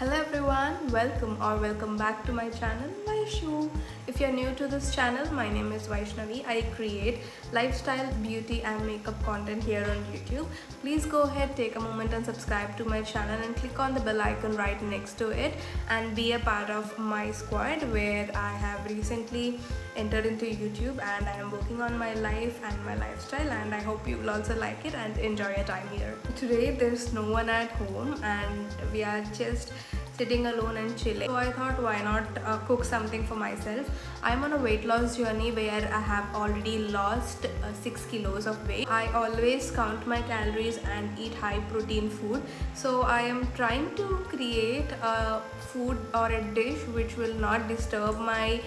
Hello everyone, welcome back to my channel Vaishu. If you're new to this channel, my name is Vaishnavi. I create lifestyle, beauty and makeup content here on YouTube. Please go ahead, take a moment and subscribe to my channel and click on the bell icon right next to it and be a part of my squad where I have recently entered into YouTube and I am working on my life and my lifestyle, and I hope you will also like it and enjoy your time here. Today there's no one at home and we are just sitting alone and chilling, so I thought why not cook something for myself. I'm on a weight loss journey where I have already lost 6 kilos of weight. I always count my calories and eat high protein food, so I am trying to create a food or a dish which will not disturb my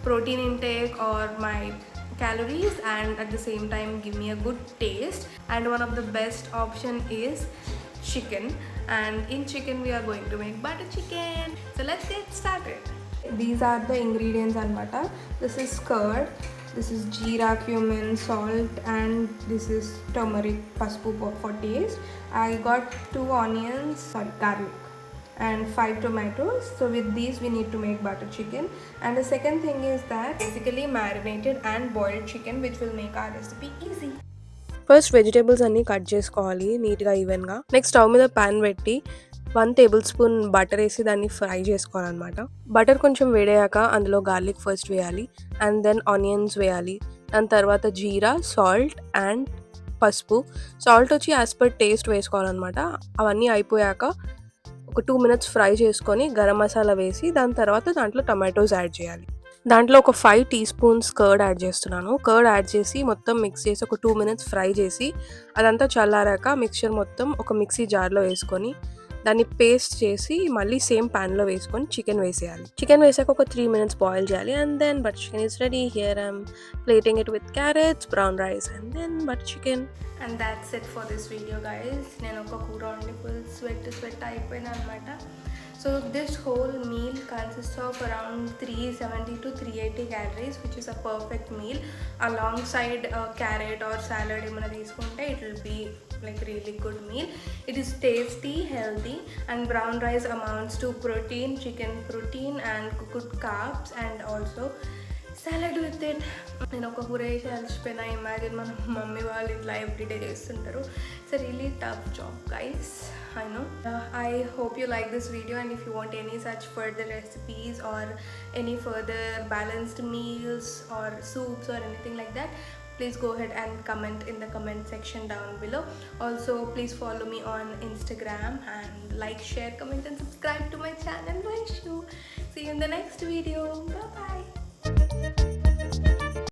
protein intake or my calories and at the same time give me a good taste. And one of the best option is chicken, and in chicken we are going to make butter chicken. So let's get started. These are the ingredients anamata. This is curd, this is jeera, cumin, salt, and this is turmeric, pasupu for taste. I got 2 onions, garlic, and 5 tomatoes. So with these we need to make butter chicken. And the second thing is that basically marinated and boiled chicken, which will make our recipe easy. First vegetables అన్నీ cut చేసుకోవాలి నీట్గా ఈవెన్గా. Next stove మీద pan పెట్టి 1 table spoon butter వేసి దాన్ని fry చేసుకోవాలన్నమాట. Butter కొంచెం వేడయ్యాక అందులో గార్లిక్ ఫస్ట్ వేయాలి అండ్ దెన్ ఆనియన్స్ వేయాలి. దాని తర్వాత జీరా, సాల్ట్ అండ్ పసుపు. సాల్ట్ వచ్చి యాజ్ పర్ టేస్ట్ వేసుకోవాలన్నమాట. అవన్నీ అయిపోయాక ఒక 2 మినిట్స్ ఫ్రై చేసుకొని గరం మసాలా వేసి దాని తర్వాత దాంట్లో టమాటోస్ యాడ్ చేయాలి. దాంట్లో ఒక 5 టీ స్పూన్స్ కర్డ్ యాడ్ చేస్తున్నాను. కర్డ్ యాడ్ చేసి మొత్తం మిక్స్ చేసి ఒక 2 మినిట్స్ ఫ్రై చేసి అదంతా చల్లారాక మిక్చర్ మొత్తం ఒక మిక్సీ జార్లో వేసుకొని దాన్ని పేస్ట్ చేసి మళ్ళీ సేమ్ ప్యాన్లో వేసుకొని చికెన్ వేసేయాలి. చికెన్ వేసాక ఒక 3 మినిట్స్ బాయిల్ చేయాలి and then butter chicken is ready. Here I'm plating it with carrots, brown rice and then butter chicken. And that's it for this video guys. నేను ఒక కూర వండి ఫుల్ స్వెట్ అయిపోయినా అనమాట. So this whole meal consists of around 370 to 380 calories, which is a perfect meal. Alongside a carrot or salad ఏమైనా తీసుకుంటే it will be like really good meal. It is tasty, healthy, and brown rice amounts to protein, chicken protein and cooked carbs, and also salad with it. నేను ఒక కూర వేసి అలసిపోయినా. Imagine మన mummy వాళ్ళు ఇట్లా everyday చేస్తుంటారు. It's a really tough job guys, I know. I hope you like this video, and if you want any such further recipes or any further balanced meals or soups or anything like that, please go ahead and comment in the comment section down below. Also please follow me on Instagram and like, share, comment and subscribe to my channel Vaishu. See you in the next video. Bye bye.